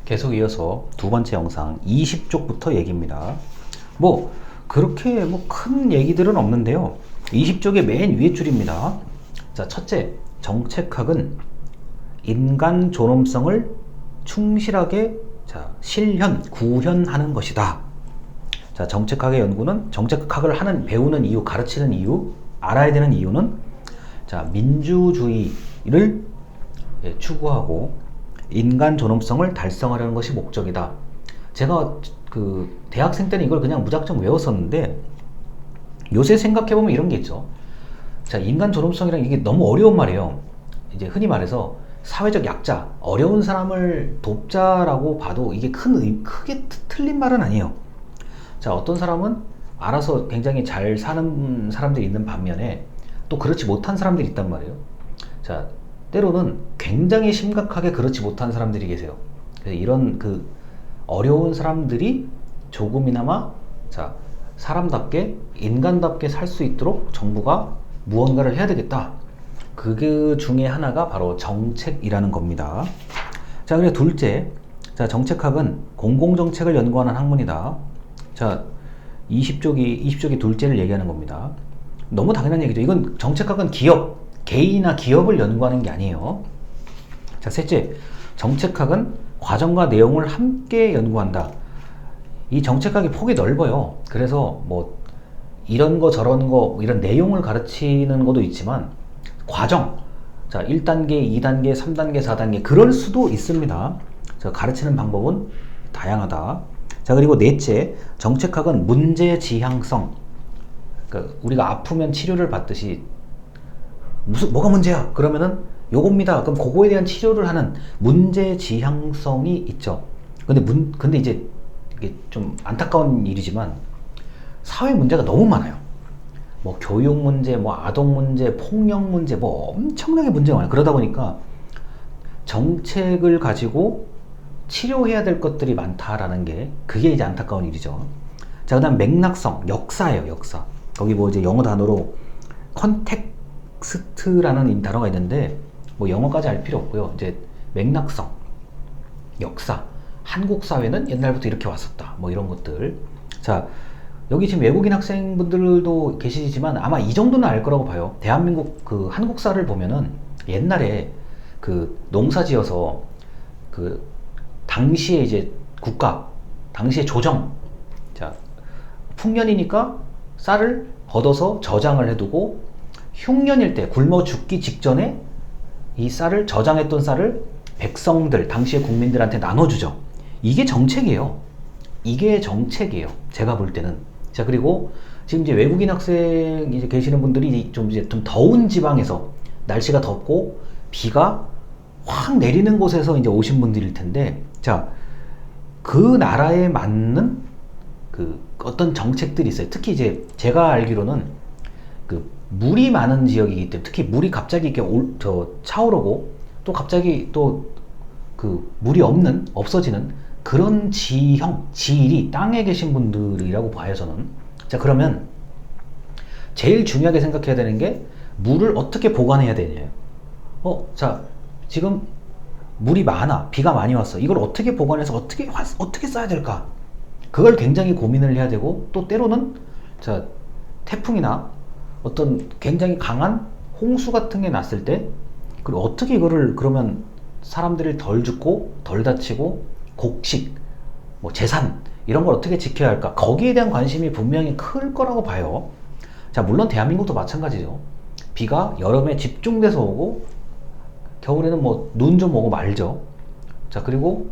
계속 이어서 두 번째 영상 20쪽부터 얘기입니다. 뭐 그렇게 큰 얘기들은 없는데요. 20쪽의 맨 위에 줄입니다. 자, 첫째, 정책학은 인간 존엄성을 충실하게 실현, 구현하는 것이다. 자, 정책학의 연구는 정책학을 배우는 이유, 가르치는 이유, 알아야 되는 이유는 민주주의를 추구하고 인간 존엄성을 달성하려는 것이 목적이다. 제가 대학생 때는 이걸 그냥 무작정 외웠었는데 요새 생각해보면 이런 게 있죠. 자, 인간 존엄성이란 이게 너무 어려운 말이에요. 이제 흔히 말해서 사회적 약자, 어려운 사람을 돕자라고 봐도 이게 크게 틀린 말은 아니에요. 자, 어떤 사람은 알아서 굉장히 잘 사는 사람들이 있는 반면에 또 그렇지 못한 사람들이 있단 말이에요. 자, 때로는 굉장히 심각하게 그렇지 못한 사람들이 계세요. 그래서 이런 어려운 사람들이 조금이나마 사람답게 인간답게 살 수 있도록 정부가 무언가를 해야 되겠다. 그 중에 하나가 바로 정책이라는 겁니다. 자, 그리고 둘째, 정책학은 공공정책을 연구하는 학문이다. 자, 20쪽이 둘째를 얘기하는 겁니다. 너무 당연한 얘기죠. 이건 정책학은 개인이나 기업을 연구하는 게 아니에요. 자, 셋째, 정책학은 과정과 내용을 함께 연구한다. 이 정책학의 폭이 넓어요. 그래서 이런 거 저런 거 이런 내용을 가르치는 것도 있지만 과정, 자, 1단계, 2단계, 3단계, 4단계 그럴 수도 있습니다. 자, 가르치는 방법은 다양하다. 자, 그리고 넷째, 정책학은 문제 지향성. 그러니까 우리가 아프면 치료를 받듯이 뭐가 문제야? 그러면은 요겁니다. 그럼 그거에 대한 치료를 하는 문제 지향성이 있죠. 근데 이제 이게 좀 안타까운 일이지만 사회 문제가 너무 많아요. 교육 문제, 아동 문제, 폭력 문제, 엄청나게 문제가 많아요. 그러다 보니까 정책을 가지고 치료해야 될 것들이 많다라는 게 그게 이제 안타까운 일이죠. 자, 그다음 맥락성, 역사예요, 역사. 거기 이제 영어 단어로 컨텍스트라는 단어가 있는데 영어까지 알 필요 없고요. 이제 맥락성, 역사, 한국 사회는 옛날부터 이렇게 왔었다. 이런 것들. 자, 여기 지금 외국인 학생분들도 계시지만 아마 이 정도는 알 거라고 봐요. 대한민국 한국사를 보면은 옛날에 농사지어서 당시에 이제 국가, 당시에 조정, 자, 풍년이니까 쌀을 걷어서 저장을 해두고 흉년일 때 굶어 죽기 직전에 이 저장했던 쌀을 백성들, 당시의 국민들한테 나눠주죠. 이게 정책이에요. 제가 볼 때는. 자, 그리고 지금 이제 외국인 학생 이제 계시는 분들이 좀 더운 지방에서 날씨가 덥고 비가 확 내리는 곳에서 이제 오신 분들일 텐데, 자, 그 나라에 맞는 어떤 정책들이 있어요. 특히 이제 제가 알기로는 물이 많은 지역이기 때문에, 특히 물이 갑자기 이렇게 차오르고 또 갑자기 물이 없어지는 그런 지일이 땅에 계신 분들이라고 봐요, 저는. 자, 그러면 제일 중요하게 생각해야 되는 게 물을 어떻게 보관해야 되냐요. 자, 지금 물이 많아, 비가 많이 왔어. 이걸 어떻게 보관해서 어떻게 써야 될까? 그걸 굉장히 고민을 해야 되고, 또 때로는 태풍이나 어떤 굉장히 강한 홍수 같은 게 났을 때, 그리고 어떻게 이거를 그러면 사람들을 덜 죽고 덜 다치고 곡식, 재산 이런 걸 어떻게 지켜야 할까? 거기에 대한 관심이 분명히 클 거라고 봐요. 자, 물론 대한민국도 마찬가지죠. 비가 여름에 집중돼서 오고 겨울에는 눈 좀 오고 말죠. 자, 그리고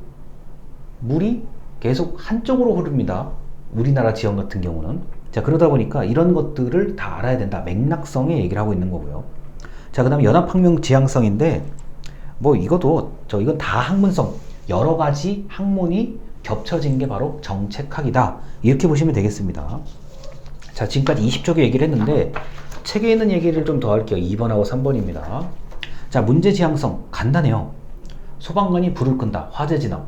물이 계속 한쪽으로 흐릅니다. 우리나라 지역 같은 경우는. 자, 그러다 보니까 이런 것들을 다 알아야 된다. 맥락성의 얘기를 하고 있는 거고요. 자, 그 다음에 연합학명 지향성인데 이건 다 학문성, 여러 가지 학문이 겹쳐진 게 바로 정책학이다. 이렇게 보시면 되겠습니다. 자, 지금까지 20쪽의 얘기를 했는데 책에 있는 얘기를 좀 더 할게요. 2번하고 3번입니다. 자, 문제 지향성 간단해요. 소방관이 불을 끈다. 화재 진압.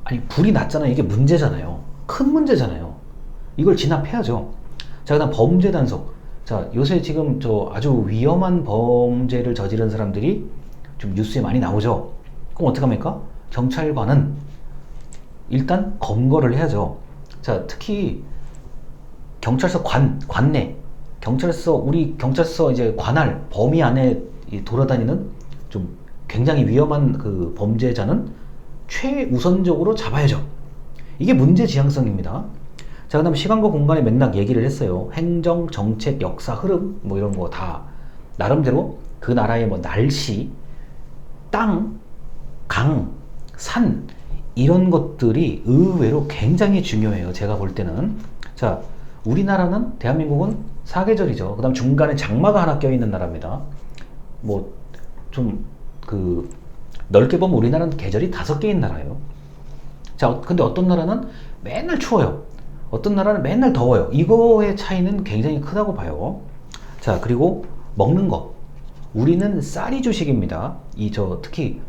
아니, 불이 났잖아요. 이게 문제잖아요. 큰 문제잖아요. 이걸 진압해야죠. 자, 그다음 범죄 단속. 자, 요새 지금 아주 위험한 범죄를 저지른 사람들이 좀 뉴스에 많이 나오죠. 그럼 어떡합니까? 경찰관은 일단 검거를 해야죠. 자, 특히 경찰서 관내, 우리 경찰서 이제 관할 범위 안에 돌아다니는 좀 굉장히 위험한 그 범죄자는 최우선적으로 잡아야죠. 이게 문제 지향성입니다. 자, 그 다음 시간과 공간의 맥락 얘기를 했어요. 행정, 정책, 역사, 흐름 뭐 이런 거 다 나름대로 그 나라의 뭐 날씨, 땅, 강, 산 이런 것들이 의외로 굉장히 중요해요. 제가 볼 때는. 자, 우리나라는 대한민국은 사계절이죠. 그 다음 중간에 장마가 하나 껴있는 나라입니다. 뭐 좀 그 넓게 보면 우리나라는 계절이 5개인 나라예요. 자, 근데 어떤 나라는 맨날 추워요. 어떤 나라는 맨날 더워요. 이거의 차이는 굉장히 크다고 봐요. 자, 그리고 먹는 거. 우리는 쌀이 주식입니다. 특히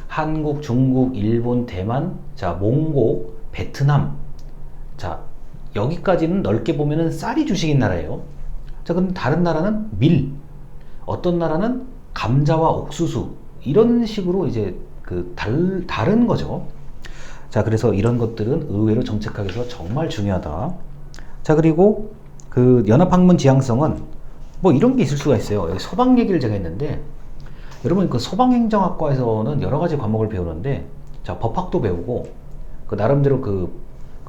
한국, 중국, 일본, 대만, 자, 몽고, 베트남. 자, 여기까지는 넓게 보면은 쌀이 주식인 나라예요. 자, 근데 다른 나라는 밀. 어떤 나라는 감자와 옥수수. 이런 식으로 이제 다른 거죠. 자, 그래서 이런 것들은 의외로 정책학에서 정말 중요하다. 자, 그리고 그 연합학문 지향성은 뭐 이런 게 있을 수가 있어요. 여기 소방 얘기를 제가 했는데, 여러분 그 소방행정학과에서는 여러 가지 과목을 배우는데, 자, 법학도 배우고, 그 나름대로 그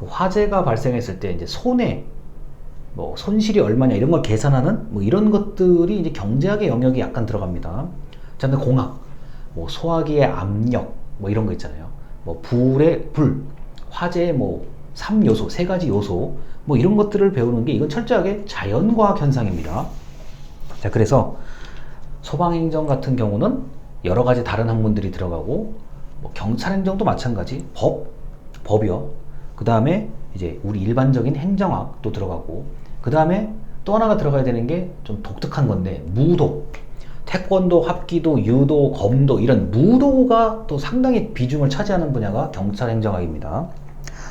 화재가 발생했을 때 이제 손해, 뭐 손실이 얼마냐 이런 걸 계산하는 뭐 이런 것들이 이제 경제학의 영역이 약간 들어갑니다. 자, 근데 공학, 뭐 소화기의 압력, 뭐 이런 거 있잖아요. 뭐 불, 화재의 뭐 3요소, 3가지 요소, 뭐 이런 것들을 배우는 게 이건 철저하게 자연과학 현상입니다. 자, 그래서 소방행정 같은 경우는 여러 가지 다른 학문들이 들어가고, 뭐 경찰행정도 마찬가지, 법이요. 그 다음에 이제 우리 일반적인 행정학도 들어가고, 그 다음에 또 하나가 들어가야 되는 게 좀 독특한 건데, 무도. 태권도, 합기도, 유도, 검도 이런 무도가 또 상당히 비중을 차지하는 분야가 경찰행정학입니다.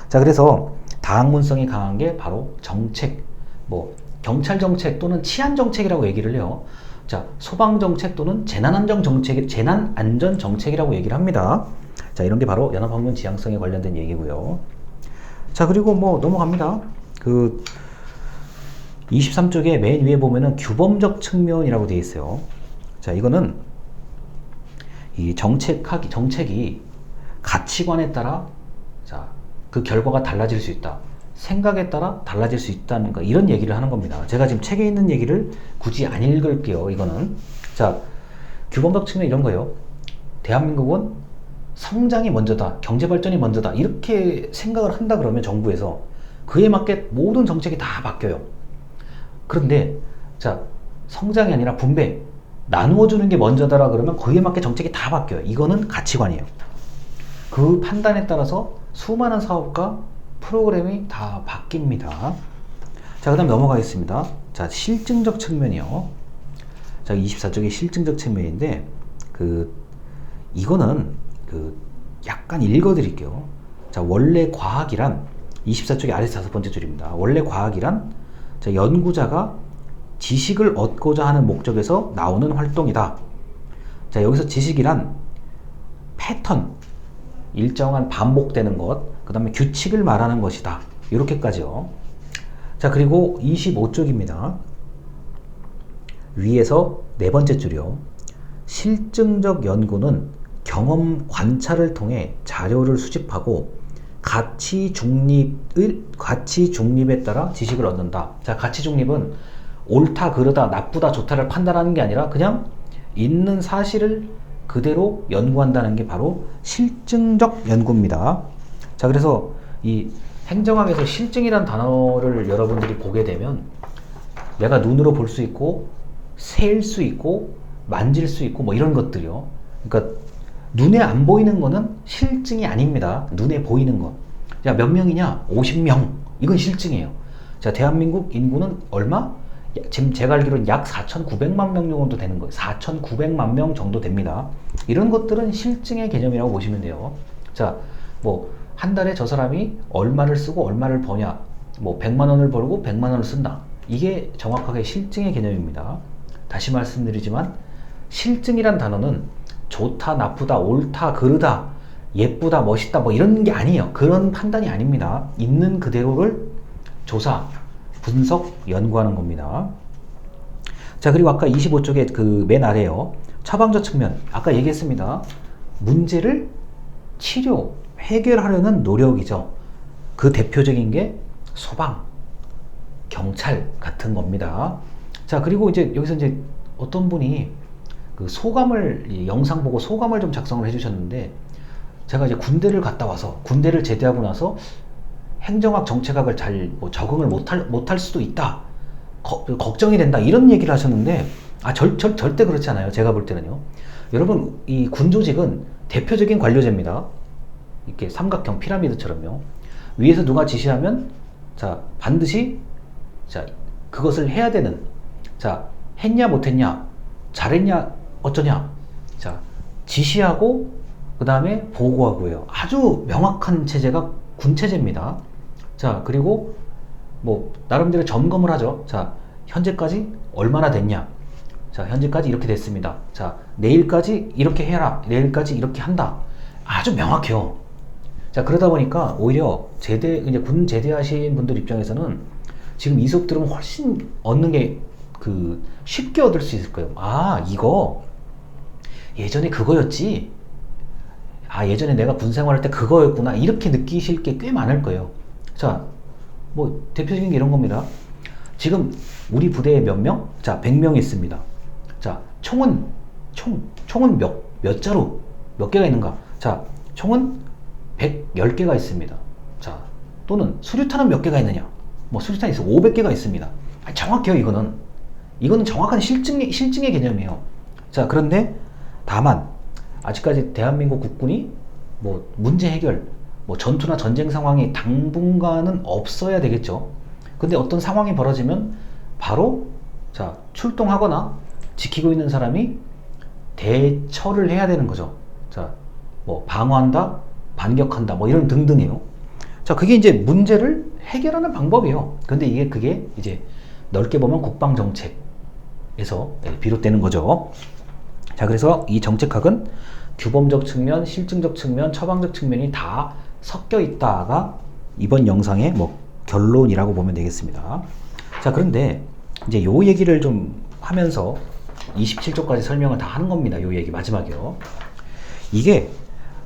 자, 그래서 다학문성이 강한 게 바로 정책, 뭐 경찰정책 또는 치안정책이라고 얘기를 해요. 자, 소방정책 또는 재난안전정책이라고 얘기를 합니다. 자, 이런 게 바로 연합학문 지향성에 관련된 얘기고요. 자, 그리고 뭐 넘어갑니다. 그 23쪽에 맨 위에 보면은 규범적 측면이라고 되어 있어요. 자, 이거는 이 정책이 가치관에 따라 자, 그 결과가 달라질 수 있다. 생각에 따라 달라질 수 있다는 거, 이런 얘기를 하는 겁니다. 제가 지금 책에 있는 얘기를 굳이 안 읽을게요. 이거는. 자, 규범적 측면 이런 거예요. 대한민국은 성장이 먼저다. 경제발전이 먼저다. 이렇게 생각을 한다 그러면 정부에서 그에 맞게 모든 정책이 다 바뀌어요. 그런데 자, 성장이 아니라 분배, 나누어주는 게 먼저다라 그러면 그에 맞게 정책이 다 바뀌어요. 이거는 가치관이에요. 그 판단에 따라서 수많은 사업과 프로그램이 다 바뀝니다. 자, 그 다음 넘어가겠습니다. 자, 실증적 측면이요. 자, 24쪽의 실증적 측면인데, 이거는 약간 읽어드릴게요. 자, 원래 과학이란 24쪽의 아래서 5번째 줄입니다. 원래 과학이란 자, 연구자가 지식을 얻고자 하는 목적에서 나오는 활동이다. 자, 여기서 지식이란 패턴, 일정한 반복되는 것, 그 다음에 규칙을 말하는 것이다. 이렇게까지요. 자, 그리고 25쪽입니다. 위에서 4번째 줄이요. 실증적 연구는 경험 관찰을 통해 자료를 수집하고 가치 중립에 따라 지식을 얻는다. 자, 가치 중립은 옳다, 그르다, 나쁘다, 좋다를 판단하는 게 아니라 그냥 있는 사실을 그대로 연구한다는 게 바로 실증적 연구입니다. 자, 그래서 이 행정학에서 실증이란 단어를 여러분들이 보게 되면 내가 눈으로 볼 수 있고 세일 수 있고 만질 수 있고 뭐 이런 것들이요. 그러니까 눈에 안 보이는 거는 실증이 아닙니다. 눈에 보이는 것. 자, 몇 명이냐? 50명. 이건 실증이에요. 자, 대한민국 인구는 얼마? 지금 제가 알기로는 약 4,900만 명 정도 되는 거예요. 4,900만 명 정도 됩니다. 이런 것들은 실증의 개념이라고 보시면 돼요. 자, 뭐 한 달에 저 사람이 얼마를 쓰고 얼마를 버냐, 뭐 100만 원을 벌고 100만 원을 쓴다. 이게 정확하게 실증의 개념입니다. 다시 말씀드리지만 실증이란 단어는 좋다, 나쁘다, 옳다, 그르다 예쁘다, 멋있다, 뭐 이런 게 아니에요. 그런 판단이 아닙니다. 있는 그대로를 조사, 분석, 연구하는 겁니다. 자, 그리고 아까 25쪽에 그 맨 아래요. 처방적 측면. 아까 얘기했습니다. 문제를 치료, 해결하려는 노력이죠. 그 대표적인 게 소방, 경찰 같은 겁니다. 자, 그리고 이제 여기서 이제 어떤 분이 그 소감을, 영상 보고 소감을 좀 작성을 해주셨는데, 제가 이제 군대를 갔다 와서, 군대를 제대하고 나서 행정학, 정책학을 잘 뭐 적응을 못할 수도 있다. 걱정이 된다. 이런 얘기를 하셨는데, 절대 그렇지 않아요. 제가 볼 때는요. 여러분, 이 군조직은 대표적인 관료제입니다. 이렇게 삼각형 피라미드처럼요. 위에서 누가 지시하면, 자, 반드시, 자, 그것을 해야 되는, 자, 했냐, 못했냐, 잘했냐, 어쩌냐, 자, 지시하고, 그 다음에 보고하고요. 아주 명확한 체제가 군체제입니다. 자, 그리고 뭐 나름대로 점검을 하죠. 자, 현재까지 얼마나 됐냐. 자, 현재까지 이렇게 됐습니다. 자, 내일까지 이렇게 해라. 내일까지 이렇게 한다. 아주 명확해요. 자, 그러다 보니까 오히려 이제 군 제대하신 분들 입장에서는 지금 이 수업 들으면 훨씬 얻는 게 쉽게 얻을 수 있을 거예요. 아, 이거 예전에 그거였지. 아, 예전에 내가 군 생활할 때 그거였구나. 이렇게 느끼실 게 꽤 많을 거예요. 자, 뭐 대표적인 게 이런 겁니다. 지금 우리 부대에 몇 명? 자, 100명이 있습니다. 자, 총은 몇 자루 몇 개가 있는가? 자, 총은 110개가 있습니다. 자, 또는 수류탄은 몇 개가 있느냐? 뭐 수류탄이 있어 500개가 있습니다. 정확해요. 이거는 정확한 실증의 개념이에요. 자, 그런데 다만 아직까지 대한민국 국군이 뭐 문제 해결, 뭐 전투나 전쟁 상황이 당분간은 없어야 되겠죠. 근데 어떤 상황이 벌어지면 바로, 자, 출동하거나 지키고 있는 사람이 대처를 해야 되는 거죠. 자, 뭐 방어한다, 반격한다, 뭐 이런 등등이에요. 자, 그게 이제 문제를 해결하는 방법이에요. 근데 그게 이제 넓게 보면 국방정책에서 비롯되는 거죠. 자, 그래서 이 정책학은 규범적 측면, 실증적 측면, 처방적 측면이 다 섞여 있다가 이번 영상의 뭐 결론이라고 보면 되겠습니다. 자, 그런데 이제 요 얘기를 좀 하면서 27조까지 설명을 다 하는 겁니다. 요 얘기 마지막이요. 이게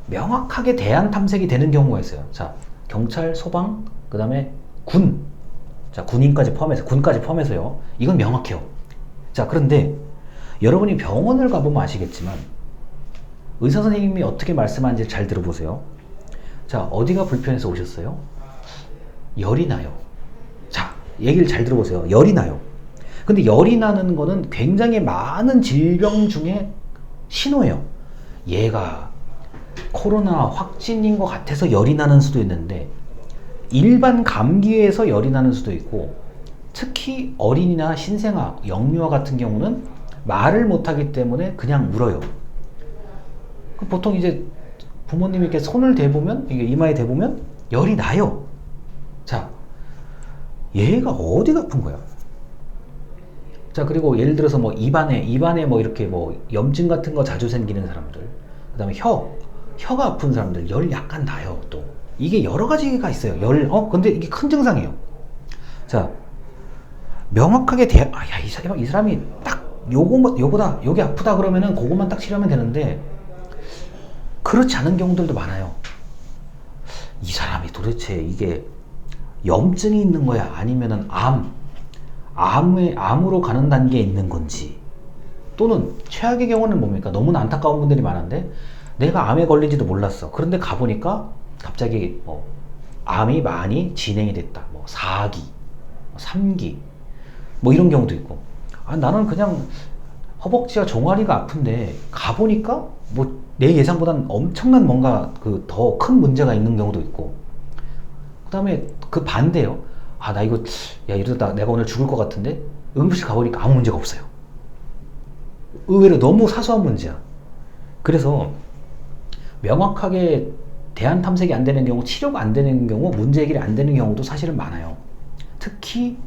명확하게 대안 탐색이 되는 경우가 있어요. 자, 경찰, 소방, 그 다음에 군. 자, 군까지 포함해서요. 이건 명확해요. 자, 그런데 여러분이 병원을 가보면 아시겠지만 의사 선생님이 어떻게 말씀하는지 잘 들어보세요. 자, 어디가 불편해서 오셨어요? 열이 나요. 자, 얘기를 잘 들어보세요. 열이 나요. 근데 열이 나는 거는 굉장히 많은 질병 중에 신호예요. 얘가 코로나 확진인 것 같아서 열이 나는 수도 있는데, 일반 감기에서 열이 나는 수도 있고, 특히 어린이나 신생아, 영유아 같은 경우는 말을 못하기 때문에 그냥 울어요. 보통 이제 부모님이 이렇게 손을 대보면, 이게 이마에 대보면 열이 나요. 자, 얘가 어디가 아픈 거야? 자, 그리고 예를 들어서 뭐 입안에 뭐 이렇게 뭐 염증 같은 거 자주 생기는 사람들, 그 다음에 혀가 아픈 사람들, 열 약간 나요. 또 이게 여러 가지가 있어요. 근데 이게 큰 증상이에요. 자, 명확하게 이 사람이 딱 요거다, 요게 아프다 그러면은 그것만 딱 치료하면 되는데, 그렇지 않은 경우들도 많아요. 이 사람이 도대체 이게 염증이 있는 거야? 아니면은 암으로 가는 단계에 있는 건지, 또는 최악의 경우는 뭡니까? 너무나 안타까운 분들이 많은데, 내가 암에 걸린지도 몰랐어. 그런데 가보니까 갑자기 뭐 암이 많이 진행이 됐다. 뭐 4기, 3기, 뭐 이런 경우도 있고, 나는 그냥 허벅지와 종아리가 아픈데 가보니까 뭐 내 예상보다는 엄청난 뭔가 더 큰 문제가 있는 경우도 있고, 그 다음에 그 반대요. 나 이거, 이러다 내가 오늘 죽을 것 같은데 응급실 가보니까 아무 문제가 없어요. 의외로 너무 사소한 문제야. 그래서 명확하게 대안 탐색이 안 되는 경우, 치료가 안 되는 경우, 문제 해결이 안 되는 경우도 사실은 많아요. 특히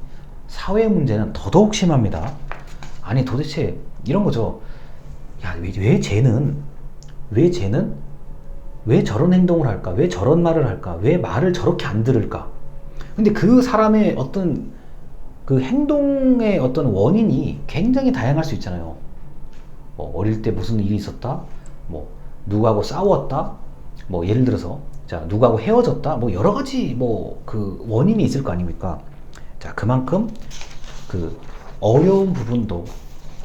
사회 문제는 더더욱 심합니다. 아니, 도대체 이런 거죠. 왜 쟤는 왜 저런 행동을 할까? 왜 저런 말을 할까? 왜 말을 저렇게 안 들을까? 근데 그 사람의 어떤 그 행동의 어떤 원인이 굉장히 다양할 수 있잖아요. 뭐 어릴 때 무슨 일이 있었다, 뭐 누구하고 싸웠다, 뭐 예를 들어서 자 누구하고 헤어졌다, 뭐 여러 가지 뭐 그 원인이 있을 거 아닙니까? 자 그만큼 그 어려운 부분도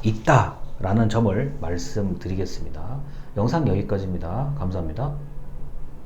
있다라는 점을 말씀드리겠습니다. 영상 여기까지입니다. 감사합니다.